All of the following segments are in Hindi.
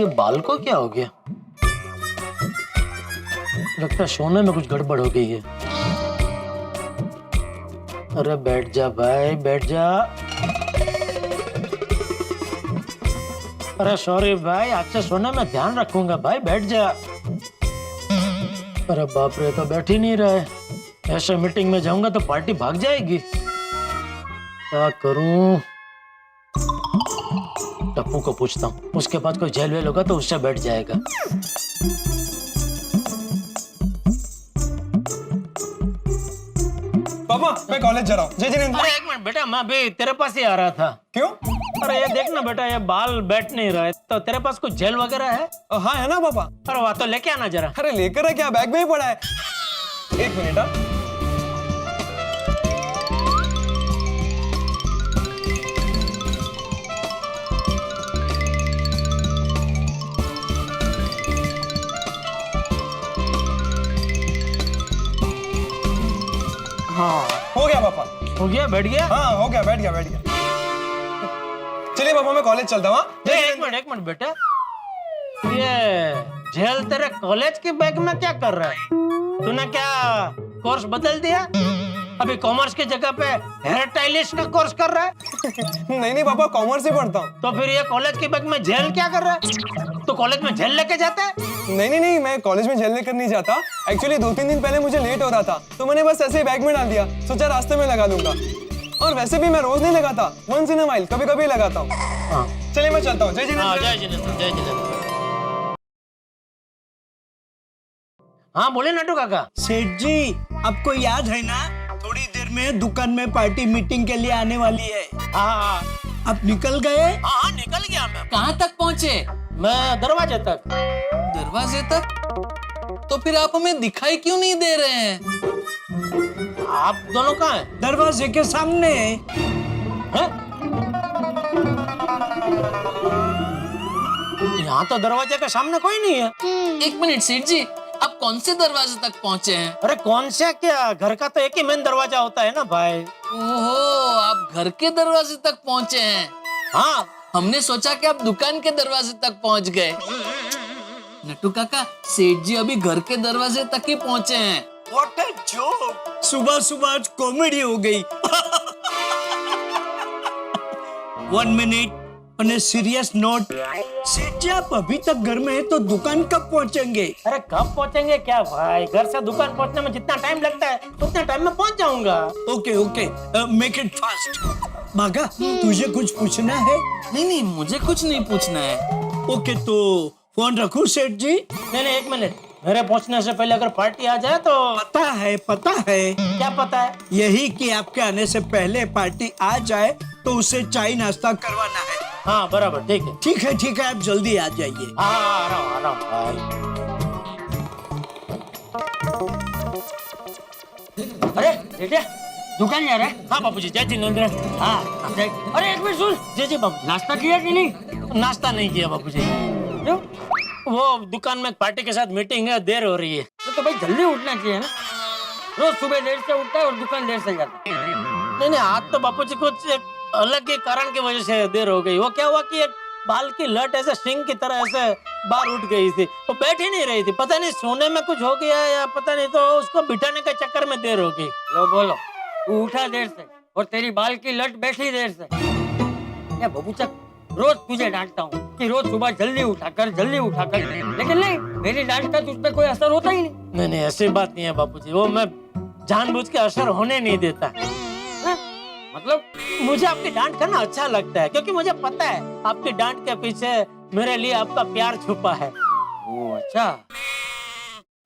ये बाल को क्या हो गया? लगता है सोने में कुछ गड़बड़ हो गई है। अरे बैठ जा भाई, बैठ जा। अरे सॉरी भाई, आज से सोने में ध्यान रखूंगा भाई, बैठ जा। अरे बाप रे, तो बैठ ही नहीं रहे। ऐसे मीटिंग में जाऊंगा तो पार्टी भाग जाएगी। क्या करूं? टप्पू को पूछता हूँ, उसके पास कोई जेल वेल होगा तो उससे बैठ जाएगा। पापा मैं कॉलेज जा रहा हूँ। जय जिनेंद्र। अरे एक मिनट बेटा, मैं भी तेरे पास ही आ रहा था। क्यों? अरे ये देख ना बेटा, ये बाल बैठ नहीं रहे, तो तेरे पास कुछ जेल वगैरह है? हाँ है ना पापा। अरे वाह, तो लेके आना जरा। अरे लेकर है क्या, बैग में ही पड़ा है। एक मिनट। हाँ हो गया पापा। हो गया, बैठ गया। हाँ हो गया, बैठ गया बैठ गया। चलिए पापा मैं कॉलेज चलता हूँ। एक मिनट बेटा, ये जेल तेरे कॉलेज के बैग में क्या कर रहा है? तूने क्या कोर्स बदल दिया? अभी कॉमर्स की जगह पे हेयर स्टाइलिस्ट का कोर्स कर रहा है? नहीं पापा, कॉमर्स ही पढ़ता हूँ। तो फिर ये कॉलेज के बैग में जेल क्या कर रहा है? तो कॉलेज में जेल लेके जाता है? नहीं, मैं कॉलेज में जेल लेकर नहीं जाता। एक्चुअली 2-3 दिन पहले मुझे लेट हो रहा था, तो मैंने बस ऐसे ही बैग में डाल दिया, सोचा रास्ते में लगा लूंगा। और वैसे भी मैं रोज नहीं लगाता, वंस इन अ व्हाइल कभी कभी लगाता हूँ। हाँ चलिए मैं चलता हूँ। जय जिनेंद्र। जय जिनेंद्र, जय जिनेंद्र। हाँ बोले नटू काका। सेठ जी, आपको याद है ना, थोड़ी देर में दुकान में पार्टी मीटिंग के लिए आने वाली है। हाँ आप निकल गए? हाँ निकल गया मैं। कहाँ तक पहुँचे? मैं दरवाजे तक। दरवाजे तक? तो फिर आप हमें दिखाई क्यों नहीं दे रहे हैं? आप दोनों कहाँ हैं? दरवाजे के सामने। हैं? यहाँ तो दरवाजे के सामने कोई नहीं है। एक मिनट सेठ जी, आप कौन से दरवाजे तक पहुँचे हैं? अरे कौन सा क्या, घर का तो एक ही मेन दरवाजा होता है ना भाई। ओहो, आप घर के दरवाजे तक पहुँचे हैं। हाँ हमने सोचा कि आप दुकान के दरवाजे तक पहुँच गए। नट्टू काका, सेठ जी अभी घर के दरवाजे तक ही पहुँचे हैं। What a joke! सुबह सुबह आज कॉमेडी हो गई। 1 minute, on a serious note, सेठ जी आप अभी तक घर में हैं तो दुकान कब पहुंचेंगे? अरे कब पहुँचेंगे क्या भाई, घर से दुकान पहुँचने में जितना टाइम लगता है उतना टाइम में पहुँच जाऊंगा। Okay, make it fast. बागा, तुझे कुछ पूछना है? नहीं, मुझे कुछ नहीं पूछना है। ओके, तो फोन रखूं सेठ जी? नहीं एक मिनट, मेरे पहुँचने से पहले अगर पार्टी आ जाए तो। पता है। क्या पता है? यही कि आपके आने से पहले पार्टी आ जाए तो उसे चाय नाश्ता करवाना है। हाँ बराबर, ठीक है। ठीक है, आप जल्दी आ जाइए। हाँ आ रहा हूँ भाई। अरे बेटा, दुकान जा रहा है? हाँ बापूजी, जय जिनेंद्र। हाँ जय। अरे एक मिनट सुन। जी बाबू। नाश्ता किया कि नहीं? नाश्ता नहीं किया बापूजी। क्यों? वो दुकान में पार्टी के साथ मीटिंग है, देर हो रही है। तो भाई जल्दी उठना चाहिए ना, रोज सुबह देर से उठता है और दुकान देर से जाता है। नहीं आज तो बापूजी कुछ एक अलग के कारण की वजह से देर हो गई। वो क्या हुआ कि एक बाल की लट ऐसे सिंह की तरह ऐसे बाहर उठ गई थी, वो बैठ ही नहीं रही थी। पता नहीं सोने में कुछ हो गया या पता नहीं, तो उसको बिठाने के चक्कर में देर हो गई। लो बोलो, तू उठा देर से और तेरी बाल की लट बैठी देर से। क्या बबूचक, रोज तुझे डांटता हूँ कि रोज सुबह जल्दी उठा कर, लेकिन नहीं, मेरी डांट का तुझ पे कोई असर होता ही नहीं। नहीं ऐसी बात नहीं है बापूजी, वो मैं जानबूझ के असर होने नहीं देता। मतलब मुझे आपकी डांट करना अच्छा लगता है, क्योंकि मुझे पता है आपकी डांट के पीछे मेरे लिए आपका प्यार छुपा है। ओ अच्छा,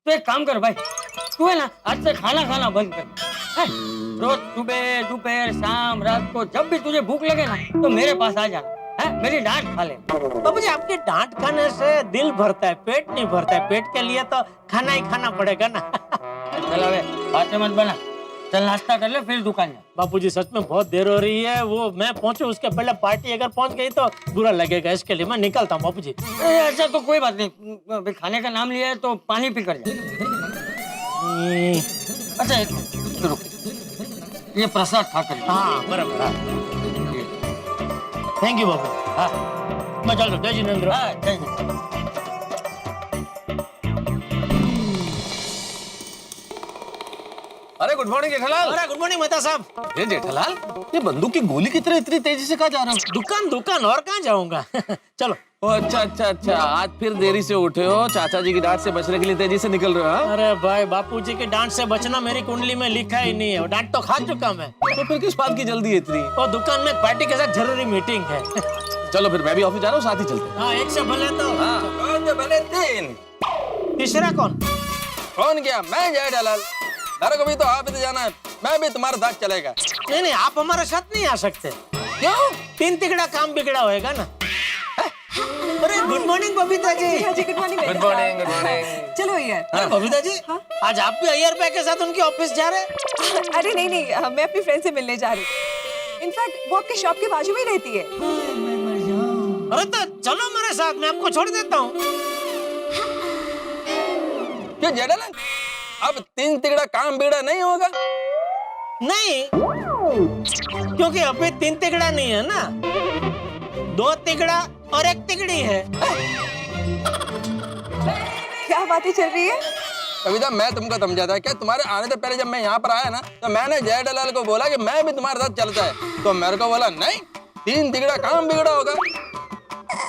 तो एक काम कर भाई, तू है ना आज से खाना खाना बंद कर। रोज सुबह दोपहर शाम रात को जब भी तुझे भूख लगे ना तो मेरे पास आ जाना, मेरी डांट खा ले। बाबूजी आपकी डांट खाने से दिल भरता है, पेट नहीं भरता है। पेट के लिए तो खाना ही खाना पड़ेगा ना। चल अबे बातें मत बना, चल नाश्ता कर ले फिर दुकान जा। बापूजी सच में बहुत देर हो रही है, वो मैं पहुंचू उसके पहले पार्टी अगर पहुंच गई तो बुरा लगेगा, इसके लिए मैं निकलता हूँ बापूजी। अच्छा तो कोई बात नहीं, खाने का नाम लिया है तो पानी पी कर जा। अच्छा एक मिनट रुक, ये प्रसाद खा कर। हाँ बराबर। थैंक यू बाबू। हाँ मैं चल रहा हूँ। जय जिनेंद्र। हाँ, जय जय। अरे गुड मॉर्निंग जेठालाल। अरे गुड मॉर्निंग मेहता साहब। ये जेठालाल, ये बंदूक की गोली की तरह इतनी तेजी से कहाँ जा रहा हूँ? दुकान दुकान और कहाँ जाऊंगा। चलो। ओ अच्छा अच्छा अच्छा, आज फिर देरी से उठे हो, चाचा जी की डांट से बचने के लिए तेजी से निकल रहे हो? हाँ? अरे भाई बापूजी की डांट से बचना मेरी कुंडली में लिखा ही नहीं है। वो डांट तो खा चुका मैं। तो फिर किस बात की जल्दी है इतनी? वो दुकान में एक पार्टी के साथ जरूरी मीटिंग है। चलो फिर मैं भी ऑफिस जा रहा हूँ, साथ ही चलते हैं। हाँ, एक से भले तो। भले तीन। तीसरा कौन? कौन गया? मैं जेठालाल। मेरे को भी तो ऑफिस जाना है, मैं भी तुम्हारे साथ चलेगा। नहीं नहीं, आप हमारे साथ नहीं आ सकते। क्यों? 3 तिगड़ा काम बिगड़ा होएगा ना। अरे good morning Babita ji. Good morning good morning. चलो भैया। अरे बबीता जी, आज आप भी अय्यर भाई के साथ उनके ऑफिस जा रहे हैं? अरे नहीं नहीं, मैं अपनी फ्रेंड से मिलने जा रही हूँ। इनफैक्ट वो आपके शॉप के बाजू में ही रहती है। अरे तो चलो मेरे साथ, मैं आपको छोड़ देता हूँ। क्यों जेठालाल, अब 3 तिगड़ा काम बिगड़ा नहीं होगा? नहीं, क्योंकि अभी 3 तिगड़ा नहीं है ना, 2 तिगड़ा और 1 तिगड़ी है। क्या बातें चल रही है? कविता, मैं तुमको समझा था क्या? तुम्हारे आने से पहले जब मैं यहाँ पर आया ना, तो मैंने जेठालाल को बोला कि मैं भी तुम्हारे साथ चलता है, तो मेरे को बोला नहीं, 3 तिगड़ा काम बिगड़ा होगा।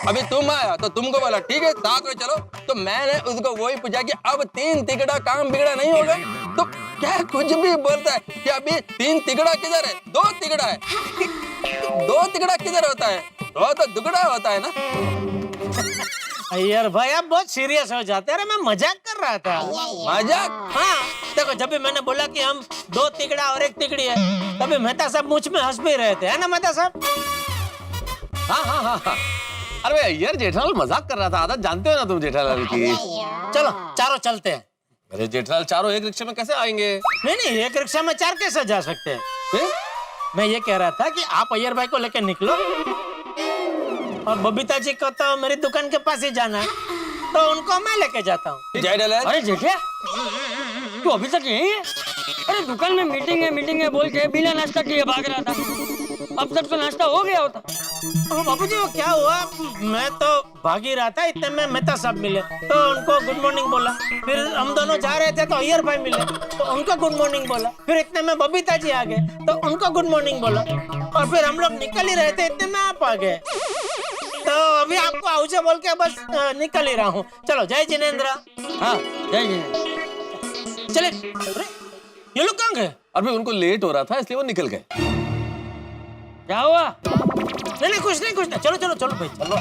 अभी तुम आया तो तुमको बोला ठीक है साथ में चलो, तो मैंने उसको वही पूछा कि अब 3 तिगड़ा काम बिगड़ा नहीं होगा? तो क्या कुछ भी बोलता है कि अभी 3 तिगड़ा किधर है, 2 तिगड़ा है। 2 तिगड़ा किधर होता है? 2 तो दुगड़ा होता है ना। अय्यर भाई आप बहुत सीरियस हो जाते हैं। अरे मैं मजाक कर रहा था। मजाक? हाँ, देखो जब भी मैंने बोला कि हम 2 तिगड़ा और 1 तिगड़ी है, तभी मेहता साहब मुझ में हंस भी रहे थे, है ना मेहता साहब? हाँ हाँ हाँ हाँ। अरे यार जेठालाल मजाक कर रहा था, आदत जानते हो ना तुम जेठालाल की। चलो चारों चलते हैं। अरे जेठालाल, चारों एक रिक्शे में कैसे आएंगे? नहीं नहीं, एक रिक्शा में 4 कैसे जा सकते हैं? फिर? मैं ये कह रहा था कि आप अय्यर भाई को लेकर निकलो, और बबीता जी को तो मेरी दुकान के पास ही जाना है, तो उनको मैं लेके जाता हूँ। जेठालाल, अरे जेठिया, तू अभी तक यहीं है? अरे दुकान में मीटिंग है बोल के बिना नाश्ता किए भाग रहा था। अब तक तो नाश्ता हो गया होता। बाबूजी वो क्या हुआ, मैं तो भाग ही रहा था, इतने में मेहता साहब मिले, तो उनको गुड मॉर्निंग बोला। फिर हम दोनों जा रहे थे तो अय्यर भाई मिले, तो उनको गुड मॉर्निंग बोला। फिर इतने में बबीता जी आ गए, तो उनको गुड मॉर्निंग बोला। और फिर हम लोग निकल ही रहे थे, इतने में आप आ गए, तो अभी आपको आउजे बोल के बस निकल ही रहा हूँ। चलो जय जिनेंद्र। हाँ, जय जिनेंद्र। चले। अरे ये लोग कहाँ गए? अभी उनको लेट हो रहा था इसलिए वो निकल गए। क्या हुआ? नहीं कुछ नहीं। चलो चलो चलो भाई चलो।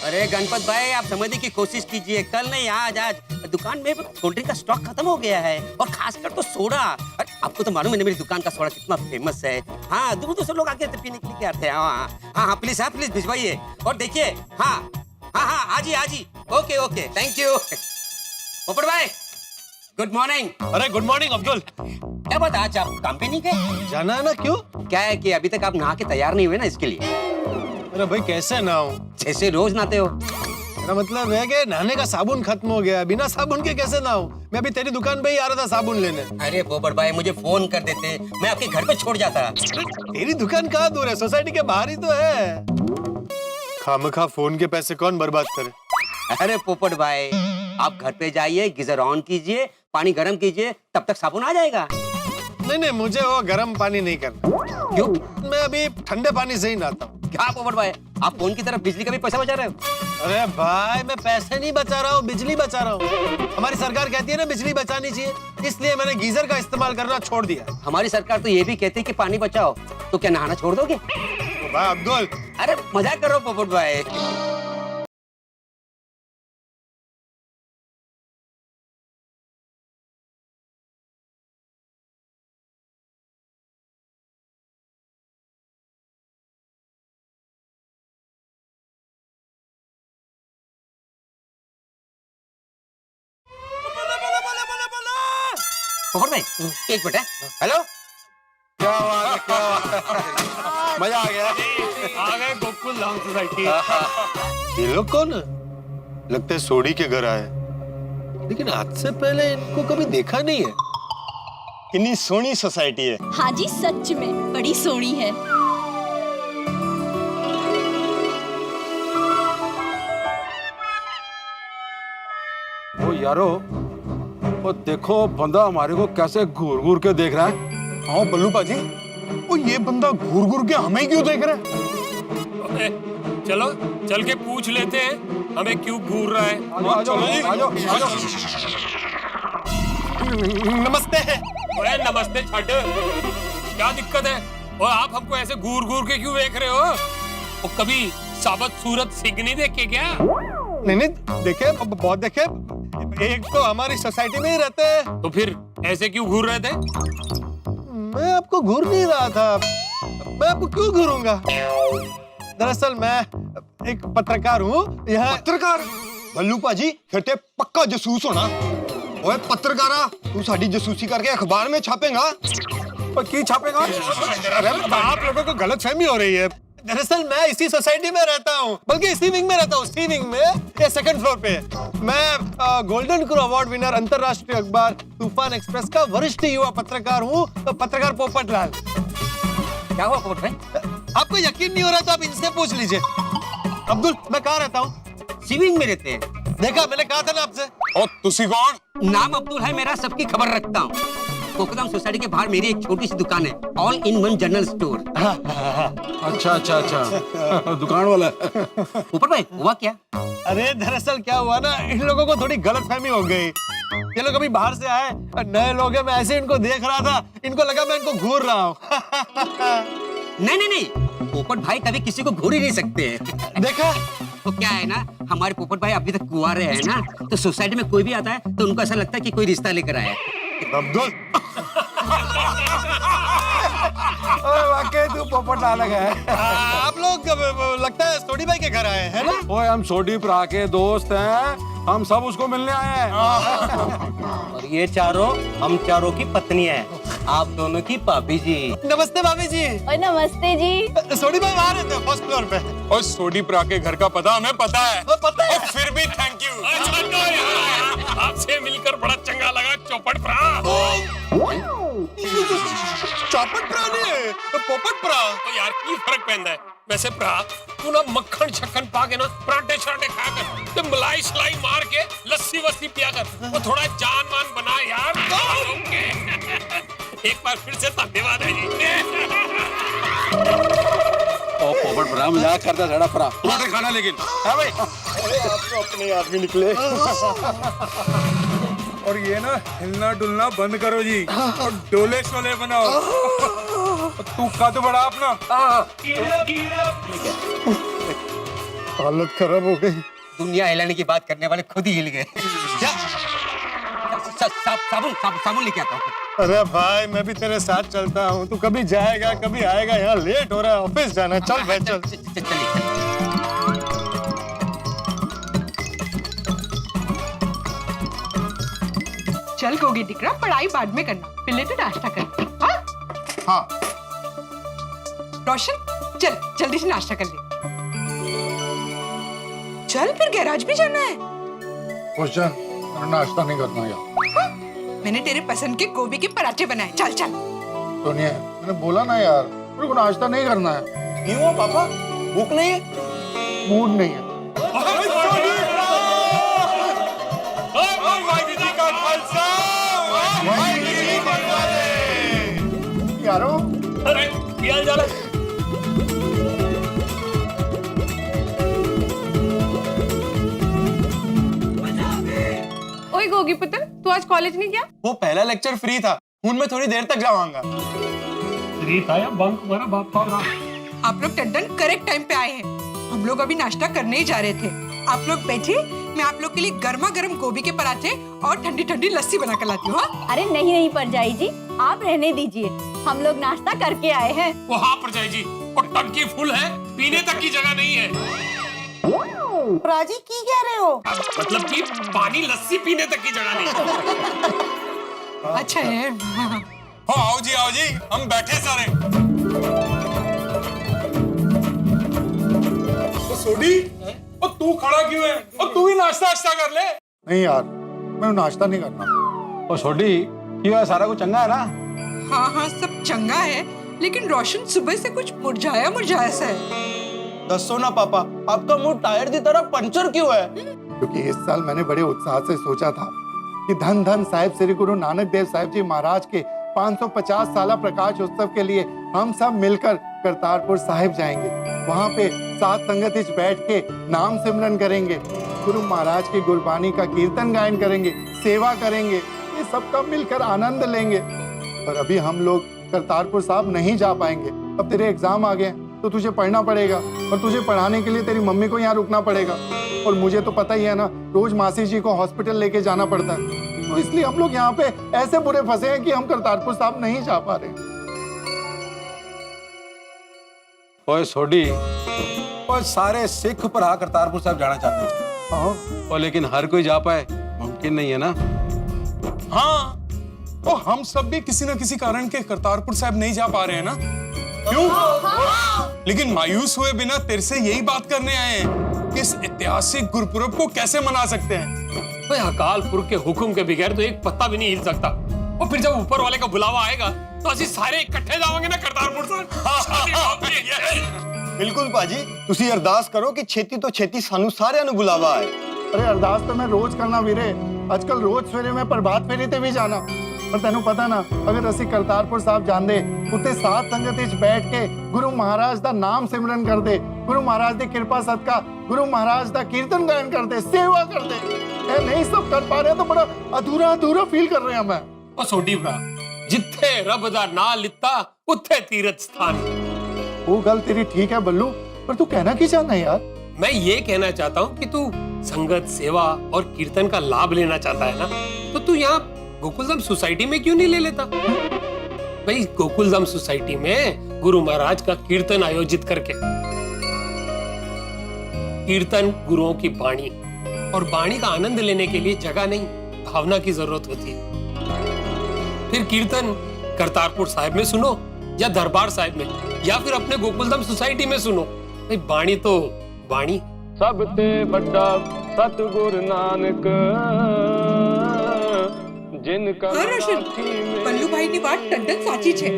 अरे गणपत भाई, आप समझने की कोशिश कीजिए, कल नहीं आज दुकान में कोल्ड ड्रिंक का स्टॉक खत्म हो गया है, और खासकर तो सोडा। अरे आपको तो मालूम है ना मेरी दुकान का सोडा कितना फेमस है। हाँ, दूर दूर से लोग आके पीने के लिए आते हैं। हाँ प्लीज भिजवाइए। और देखिए हाँ आजी। Okay thank you. पोपट भाई गुड मॉर्निंग। अरे गुड मॉर्निंग अब्दुल। क्या बात, आज आप काम पे नहीं गए? जाना है ना, क्यों? क्या है कि अभी तक आप नहा के तैयार नहीं हुए ना, इसके लिए। अरे भाई कैसे नहाऊं? जैसे रोज नहाते हो। मेरा मतलब है कि नहाने का साबुन खत्म हो गया, बिना साबुन के कैसे नहाऊं? मैं अभी तेरी दुकान पे ही आ रहा था साबुन लेने। अरे पोपट भाई, मुझे फोन कर देते, मैं आपके घर पे छोड़ जाता। तेरी दुकान कहाँ दूर है? सोसाइटी के बाहर ही तो है। खामखा फोन के पैसे कौन बर्बाद करे? अरे पोपट भाई, आप घर पे जाइए, गीजर ऑन कीजिए, पानी गर्म कीजिए, तब तक साबुन आ जाएगा। नहीं मुझे वो गर्म पानी नहीं करना। क्यों? मैं अभी ठंडे पानी से ही नहाता हूँ। क्या पोपट भाई, आप फोन की तरफ बिजली का भी पैसा बचा रहे हो? अरे भाई मैं पैसे नहीं बचा रहा हूँ, बिजली बचा रहा हूँ। हमारी सरकार कहती है ना बिजली बचानी चाहिए, इसलिए मैंने गीजर का इस्तेमाल करना छोड़ दिया। हमारी सरकार तो ये भी कहती है कि पानी बचाओ, तो क्या नहाना छोड़ दोगे? तो भाई अब्दुल, अरे मजाक करो पोपट भाई। पोपट भाई एक मिनट। हेलो, क्या बात है, मजा आ गया। आ गए गोकुल लॉन्ग सोसाइटी। ये लोग कौन है? लगता है सोडी के घर आए, लेकिन आज से पहले इनको कभी देखा नहीं है। कितनी सोहनी सोसाइटी है। हाँ जी, सच में बड़ी सोहनी है। ओ यारो, ओ देखो बंदा हमारे को कैसे घूर घूर के देख रहा है। हाँ बल्लू पाजी, वो ये बंदा घूर घूर के हमें क्यों देख रहा है? चलो चल के पूछ लेते हैं हमें क्यों घूर रहा है। नमस्ते। अरे नमस्ते छठ, क्या दिक्कत है? और आप हमको ऐसे घूर घूर के क्यों देख रहे हो? वो कभी साबत सूरत सिंह नहीं देखे क्या? नहीं देखे, बहुत देखे। एक तो हमारी सोसाइटी में ही रहते हैं। तो फिर ऐसे क्यों घूर रहे थे? मैं आपको घूर नहीं रहा था, मैं आपको क्यों घूरूंगा? दरअसल मैं एक पत्रकार हूँ। यहाँ पत्रकार? भल्लू पाजी खेटे पक्का जसूस होना। ओए पत्रकारा, तू साडी जसूसी करके अखबार में छापेगा? और की छापेगा? आप लोगों को गलतफहमी हो रही है। दरअसल मैं इसी सोसाइटी में रहता हूँ, बल्कि इसी विंग में रहता हूँ। सी विंग में या सेकंड फ्लोर पे। मैं गोल्डन क्रू अवार्ड विनर अंतरराष्ट्रीय अखबार तूफान एक्सप्रेस का वरिष्ठ युवा पत्रकार हूँ, पत्रकार पोपट लाल। क्या हुआ पोपट भाई? आपको यकीन नहीं हो रहा तो आप इनसे पूछ लीजिए। अब्दुल, मैं कहाँ रहता हूँ? सिविंग में रहते हैं। देखा, मैंने कहा था ना आपसे। और तुसी कौन? नाम अब्दुल है मेरा, सबकी खबर रखता हूँ। कोकदाम सोसाइटी के बाहर मेरी एक छोटी सी दुकान है, all in one general store. अच्छा दुकान वाला। ऊपर भाई हुआ क्या? अरे दरअसल क्या हुआ ना, इन लोगों को थोड़ी गलतफहमी हो गई। ये लोग अभी बाहर से आए, नए लोग हैं। मैं ऐसे इनको देख रहा था, इनको लगा मैं इनको घूर रहा हूँ। नहीं, पोपट भाई कभी किसी को घूर ही नहीं सकते हैं। देखा? तो क्या है ना, हमारे पोपट भाई अभी तक कुंवारे हैं ना, तो सोसाइटी में कोई भी आता है तो उनको ऐसा लगता है कि कोई रिश्ता लेकर आया है। अब्दुल, वाकई तू पोपट अलग है। आप लोग लगता है सोडी भाई के घर आए हैं ना? ओए हम सोडी प्रा के दोस्त हैं, हम सब उसको मिलने आए हैं। और ये चारों हम चारों की पत्नियां हैं, आप दोनों की भाभी जी। नमस्ते भाभी जी। और नमस्ते जी। सोडी भाई वहाँ रहते हैं फर्स्ट फ्लोर पे। और सोडी प्रा के घर का पता हमें पता है। पता है। और फिर भी थैंक यू। आपसे मिलकर बड़ा चंगा लगा चौपट प्रा। चौपट प्रा नहीं है, तो पोपट प्रा। तो यार की फर्क पैंदा है? वैसे प्रा तू ना मक्खन शक्खन पा के ना पराठे शराठे खा कर, तो मलाई सलाई मार के लस्सी वस्सी पिया कर, वो थोड़ा जान मान बना यार। एक बार फिर से धन्यवाद है जी। ओ पोपट प्रा मजाक करता था प्रा। पराठे खाना लेकिन है भाई। आप तो अपने आदमी निकले। और ये ना हिलना डुलना बंद करो जी, और डोले शोले बनाओ। तू कद बड़ा अपना। हालत खराब हो गई। दुनिया हिलाने की बात करने वाले खुद ही हिल गए। साबुन लेके आता हूँ। अरे भाई, मैं भी तेरे साथ चलता हूँ। तू कभी जाएगा कभी आएगा, यहाँ लेट हो रहा है, ऑफिस जाना है। चल भाई चल। चलिए। चल गोगी दिकरा, पढ़ाई बाद में करना, पहले तो नाश्ता करना। हाँ। रोशन, चल जल्दी से नाश्ता कर ले। चल, फिर गैराज भी जाना है। नाश्ता नहीं करना यार। मैंने तेरे पसंद के गोभी के पराठे बनाए। चल चल। तो नहीं है, मैंने बोला ना यार, मेरे को नाश्ता नहीं करना है। क्यों पापा, भूख नहीं है? मूड नहीं है। यारो अरे पिया जा रहा। ओए गोगी पुत्र, तू आज कॉलेज नहीं गया? वो पहला लेक्चर फ्री था, हूं मैं थोड़ी देर तक जाऊंगा। फ्री था या बंक मारा बाप का रहा। आप लोग टंडन करेक्ट टाइम पे आए हैं। हम लोग अभी नाश्ता करने ही जा रहे थे। आप लोग बैठे, मैं आप लोग के लिए गर्मा गर्म गोभी के पराठे और ठंडी ठंडी लस्सी बना कर लाती हूँ। अरे नहीं परजाई जी, आप रहने दीजिए, हम लोग नाश्ता करके आए हैं। वो हाँ परजाई जी, और टंकी फुल है, पीने तक की जगह नहीं है। राजी की कह रहे हो? मतलब कि पानी लस्सी पीने तक की जगह नहीं। अच्छा है। आओ जी, हम बैठे सारे। तो सोडी, और तू खड़ा क्यों है? और तू ही नाश्ता कर ले। नहीं यार, मैं नाश्ता नहीं करना। और सोडी, क्यों है? सारा कुछ चंगा है ना? हाँ, सब चंगा है, लेकिन रोशन सुबह से कुछ मुरझाया सा है। दसो ना पापा, आपका मूड टायर की तरह पंचर क्यों है? क्योंकि इस साल मैंने बड़े उत्साह से सोचा था कि धन धन साहिब श्री गुरु नानक देव साहिब जी महाराज के 550 साला प्रकाश उत्सव के लिए हम सब मिलकर करतारपुर साहिब जाएंगे। वहां पे साथ संगत इच बैठ के नाम सिमरन करेंगे, गुरु महाराज की गुरबानी का कीर्तन गायन करेंगे, सेवा करेंगे, ये सबका मिलकर आनंद लेंगे। पर अभी हम लोग करतारपुर साहब नहीं जा पाएंगे। अब तेरे एग्जाम आ गए तो तुझे पढ़ना पड़ेगा और तुझे पढ़ाने के लिए तेरी मम्मी को यहाँ रुकना पड़ेगा। और मुझे तो पता ही है ना, रोज मासी जी को हॉस्पिटल लेके जाना पड़ता है। तो इसलिए हम लोग यहाँ पे ऐसे बुरे फंसे हैं कि हम करतारपुर साहब नहीं जा पा रहे। ओए सोडी, और सारे सिख भरा करतारपुर साहब जाना चाहते हैं और लेकिन हर कोई जा पाए मुमकिन नहीं है ना। हाँ, तो हम सब भी किसी न किसी कारण के करतारपुर साहब नहीं जा पा रहे हैं ना। क्यों? लेकिन मायूस हुए बिना तेरे से यही बात करने आए हैं कि इस ऐतिहासिक गुरपुरब को कैसे मना सकते हैं। भाई अकाल पुरख के हुक्म के बगैर तो एक पत्ता भी नहीं हिल सकता। और फिर जब ऊपर वाले का बुलावा आएगा तो ਅਸੀਂ सारे इकट्ठे जाओगे ना करतारपुर साहब। बिल्कुल पाजी, तुसी अरदास करो कि छेती तो छेती सानू सारियां नु बुलावा आए। अरे अरदास तो मैं रोज करना वीरे, आजकल रोज सवेरे मैं प्रभात फेरी ते भी जाना। पर तेनू पता ना, अगर असी करतारपुर साहब जांदे उत्ते साथ संगत विच बैठ के गुरु महाराज दा नाम सिमरन करदे, गुरु महाराज दी कृपा सदका गुरु महाराज दा कीर्तन गायन करदे, सेवा करदे, ये नहीं सब कर पा रहे तो बड़ा अधूरा अधूरा फील कर रहे हैं मैं। और सोडी भरा, जिथे रब दा ना लिता उत्थे तीरथ स्थान। वो गल तेरी ठीक है बल्लू, पर तू कहना क्या चाहता है यार? मैं ये कहना चाहता हूँ कि तू संगत, सेवा और कीर्तन का लाभ लेना चाहता है ना, तो तू यहाँ गोकुलधाम सोसाइटी में क्यों नहीं ले लेता? भाई गोकुलधाम सोसाइटी में गुरु महाराज का कीर्तन आयोजित करके, कीर्तन गुरुओं की बाणी और बाणी का आनंद लेने के लिए जगह नहीं, भावना की जरूरत होती है। फिर कीर्तन करतारपुर साहिब में सुनो या दरबार साहिब में या फिर अपने गोकुलधाम सोसाइटी में सुनो। भाई बाणी तो बाणी। सबते बड़ा सतगुरु नानक जिनका हाँ रोशन, पल्लू भाई की बात टंडन साची है।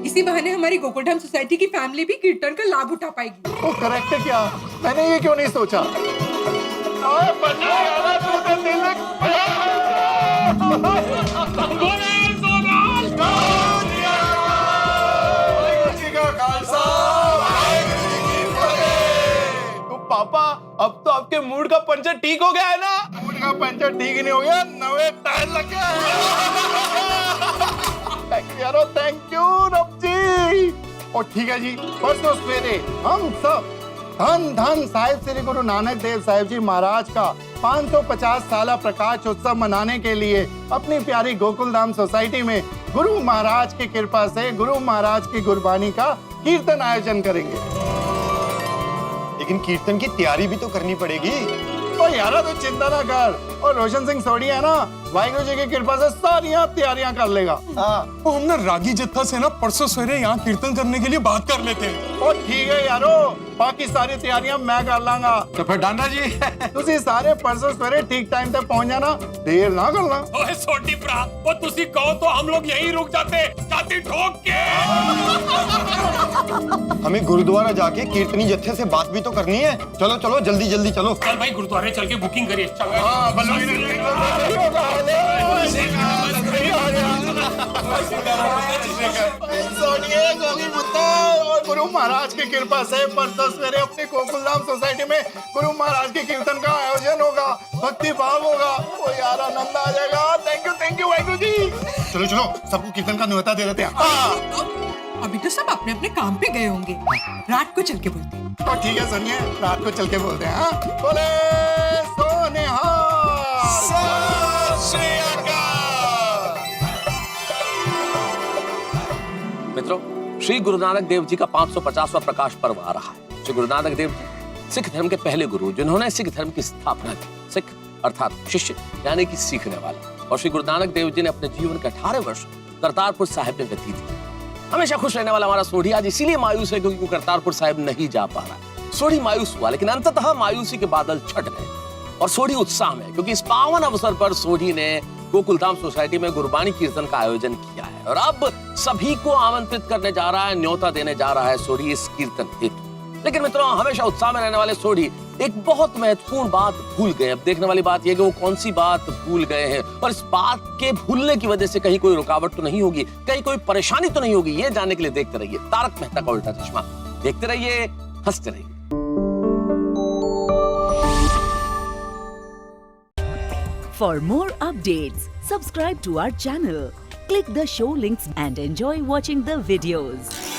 इसी बहाने हमारी गोकुलधाम सोसाइटी की फैमिली भी कीर्तन का लाभ उठा पाएगी। वो करेक्ट है क्या? मैंने ये क्यों नहीं सोचा? तो पापा, अब तो आपके मूड का पंचर ठीक हो गया है ना? मूड का पंचर ठीक ही नहीं हो गया, नवे टायर लग गए। थैंक यू रब जी। और ठीक है जी, परसों सवेरे हम सब धन धन साहिब श्री गुरु नानक देव साहिब जी महाराज का 550 साला प्रकाश उत्सव मनाने के लिए अपनी प्यारी गोकुलधाम सोसाइटी में गुरु महाराज की कृपा से गुरु महाराज की गुरबानी का कीर्तन आयोजन करेंगे। लेकिन कीर्तन की तैयारी भी तो करनी पड़ेगी। और यारा तो चिंता ना कर, और रोशन सिंह सोडी है ना, वाहिगुरु जी की कृपा से सारी तैयारियां कर लेगा। वो हम ना रागी जत्था से ना परसों सवेरे यहाँ कीर्तन करने के लिए बात कर लेते हैं। और ठीक है यारो, बाकी सारी तैयारियां मैं कर लांगा। तो फिर डांडा जी तुसी सारे परसों सवेरे ठीक टाइम तक पहुंच जाना, देर ना करना। ओए सोडी भरा, वो तुसी कहो तो हम लोग यहीं रुक जाते, छाती ठोक के। हमें गुरुद्वारा जाके कीर्तनी जत्थे से बात भी तो करनी है। चलो चलो जल्दी जल्दी चलो। चल भाई गुरुद्वारे चल के बुकिंग करिए। और गुरु महाराज की कृपा से परसों सवेरे अपनी गोकुलधाम सोसाइटी में गुरु महाराज के कीर्तन का आयोजन होगा, भक्ति भाव होगा। वो यार आनंद आ जाएगा। Thank you Waheguru ji. चलो चलो, सबको कीर्तन का न्योता दे देते हैं। अभी तो सब अपने अपने काम पे गए होंगे, रात को चल के बोलते हैं। तो ठीक है सुनिए, रात को चल के बोलते हैं। हाँ, बोले सोनिहाल। मित्रों, श्री गुरु नानक देव जी का 550वां प्रकाश पर्व आ रहा है। श्री गुरु नानक देव जी सिख धर्म के पहले गुरु, जिन्होंने सिख धर्म की स्थापना की। सिख अर्थात शिष्य यानी कि सीखने वाला। और श्री गुरु नानक देव जी ने अपने जीवन के 18 वर्ष करतारपुर साहिब में व्यतीत किए। हमेशा खुश रहने वाला हमारा सोढ़ी आज इसीलिए मायूस है क्योंकि वो करतारपुर साहिब नहीं जा पा रहा है। सोढ़ी मायूस हुआ, लेकिन अंततः मायूसी के बादल छट गए और सोढ़ी उत्साह में, क्योंकि इस पावन अवसर पर सोढ़ी ने गोकुलधाम सोसाइटी में गुरबानी कीर्तन का आयोजन किया है और अब सभी को आमंत्रित करने जा रहा है, न्योता देने जा रहा है सोढ़ी इस कीर्तन हेतु। लेकिन मित्रों, हमेशा उत्साह में रहने वाले सोढ़ी एक बहुत महत्वपूर्ण बात भूल गए। अब देखने वाली बात यह कि वो कौन सी बात भूल गए हैं और इस बात के भूलने की वजह से कहीं कोई रुकावट तो नहीं होगी, कहीं कोई परेशानी तो नहीं होगी। ये जानने के लिए देखते रहिए तारक मेहता का उल्टा चश्मा। देखते रहिए, हंसते रहिए। For more updates, subscribe to our channel, click the show links and enjoy watching the videos.